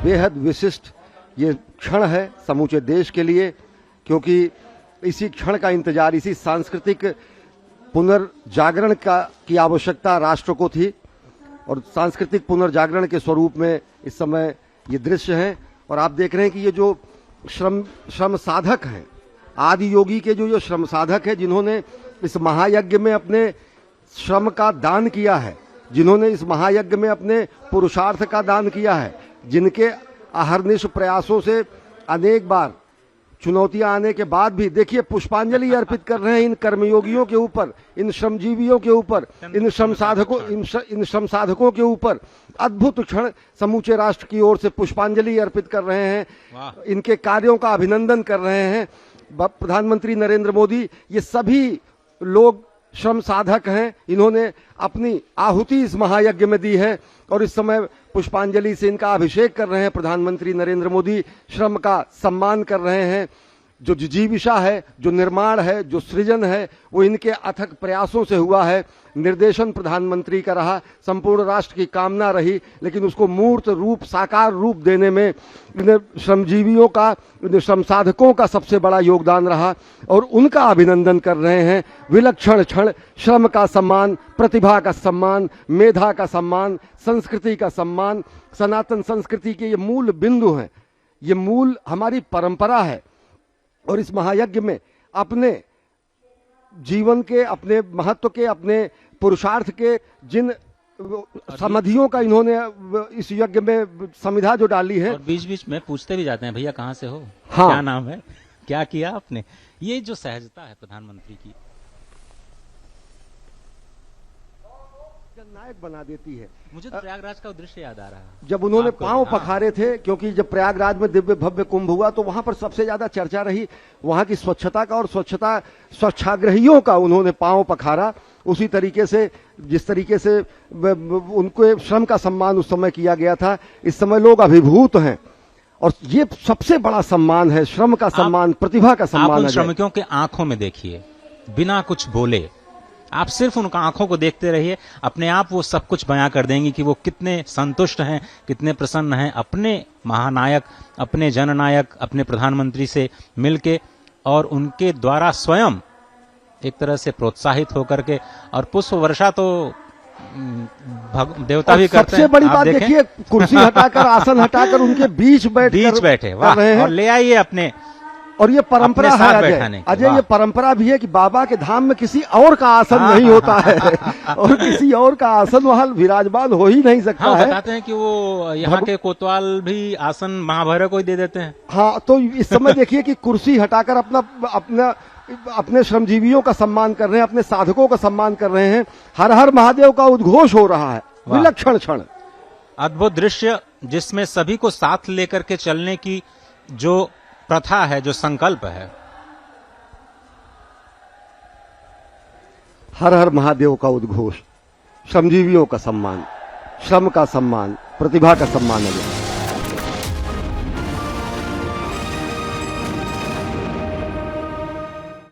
बेहद विशिष्ट ये क्षण है समूचे देश के लिए, क्योंकि इसी क्षण का इंतजार, इसी सांस्कृतिक पुनर्जागरण की आवश्यकता राष्ट्र को थी और सांस्कृतिक पुनर्जागरण के स्वरूप में इस समय ये दृश्य हैं। और आप देख रहे हैं कि ये जो श्रम साधक हैं, आदि योगी के जो श्रम साधक हैं, जिन्होंने इस महायज्ञ में अपने श्रम का दान किया है, जिन्होंने इस महायज्ञ में अपने पुरुषार्थ का दान किया है, जिनके अहर्निश प्रयासों से अनेक बार चुनौतियां आने के बाद भी देखिए पुष्पांजलि अर्पित कर रहे हैं इन कर्मयोगियों के ऊपर, इन श्रमजीवियों के ऊपर, इन श्रम साधकों के ऊपर। अद्भुत क्षण, समूचे राष्ट्र की ओर से पुष्पांजलि अर्पित कर रहे हैं, इनके कार्यों का अभिनंदन कर रहे हैं। प्रधानमंत्री नरेंद्र मोदी, ये सभी लोग श्रम साधक हैं, इन्होंने अपनी आहुति इस महायज्ञ में दी है और इस समय पुष्पांजलि से इनका अभिषेक कर रहे हैं प्रधानमंत्री नरेंद्र मोदी। श्रम का सम्मान कर रहे हैं। जो जिजीविषा है, जो निर्माण है, जो सृजन है, वो इनके अथक प्रयासों से हुआ है। निर्देशन प्रधानमंत्री का रहा, संपूर्ण राष्ट्र की कामना रही, लेकिन उसको मूर्त रूप, साकार रूप देने में इन श्रमजीवियों का, इन श्रम साधकों का सबसे बड़ा योगदान रहा और उनका अभिनंदन कर रहे हैं। विलक्षण क्षण, श्रम का सम्मान, प्रतिभा का सम्मान, मेधा का सम्मान, संस्कृति का सम्मान, सनातन संस्कृति के ये मूल बिंदु हैं, ये मूल हमारी परंपरा है। और इस महायज्ञ में अपने जीवन के, अपने महत्व के, अपने पुरुषार्थ के जिन समाधियों का इन्होंने इस यज्ञ में समिधा जो डाली है। और बीच बीच में पूछते भी जाते हैं, भैया कहाँ से हो, हाँ, क्या नाम है, क्या किया आपने। ये जो सहजता है प्रधानमंत्री की, नायक बना देती है। मुझे तो प्रयागराज का दृश्य याद आ रहा है, जब उन्होंने पांव पखारे थे, क्योंकि जब प्रयागराज में दिव्य भव्य कुंभ हुआ तो वहां पर सबसे ज्यादा चर्चा रही वहां की स्वच्छता का और स्वच्छाग्रहियों का उन्होंने पांव पखारा। उसी तरीके से जिस तरीके से उनको श्रम का सम्मान उस समय किया गया था, इस समय लोग अभिभूत हैं और ये सबसे बड़ा सम्मान है, श्रम का सम्मान, प्रतिभा का सम्मान। आप उन श्रमिकों के आंखों में देखिए, बिना कुछ बोले आप सिर्फ उनका आंखों को देखते रहिए, अपने आप वो सब कुछ बयां कर देंगी कि वो कितने संतुष्ट हैं, कितने प्रसन्न हैं अपने महानायक, अपने जननायक, अपने प्रधानमंत्री से मिलके और उनके द्वारा स्वयं एक तरह से प्रोत्साहित होकर के। और पुष्प वर्षा तो देवता भी करते हैं। सबसे बड़ी बात देखिए, कुर्सी हटाकर, आसन हटाकर उनके बीच बैठे, वाह, और ले आइए अपने। और ये परंपरा है अजय, ये परंपरा भी है कि बाबा के धाम में किसी और का आसन नहीं होता है और किसी और का आसन वहां विराजमान हो ही नहीं सकता है। बताते हैं कि वो यहाँ के कोतवाल भी आसन महाभैरव को ही दे देते हैं। हाँ, तो इस समय देखिए कि कुर्सी हटाकर अपने श्रमजीवियों का सम्मान कर रहे हैं, अपने साधकों का सम्मान कर रहे हैं। हर हर महादेव का उद्घोष हो रहा है। विलक्षण क्षण, अद्भुत दृश्य, जिसमें सभी को साथ लेकर के चलने की जो प्रथा है, जो संकल्प है। हर हर महादेव का उद्घोष, श्रमजीवियों का सम्मान, श्रम का सम्मान, प्रतिभा का सम्मान है।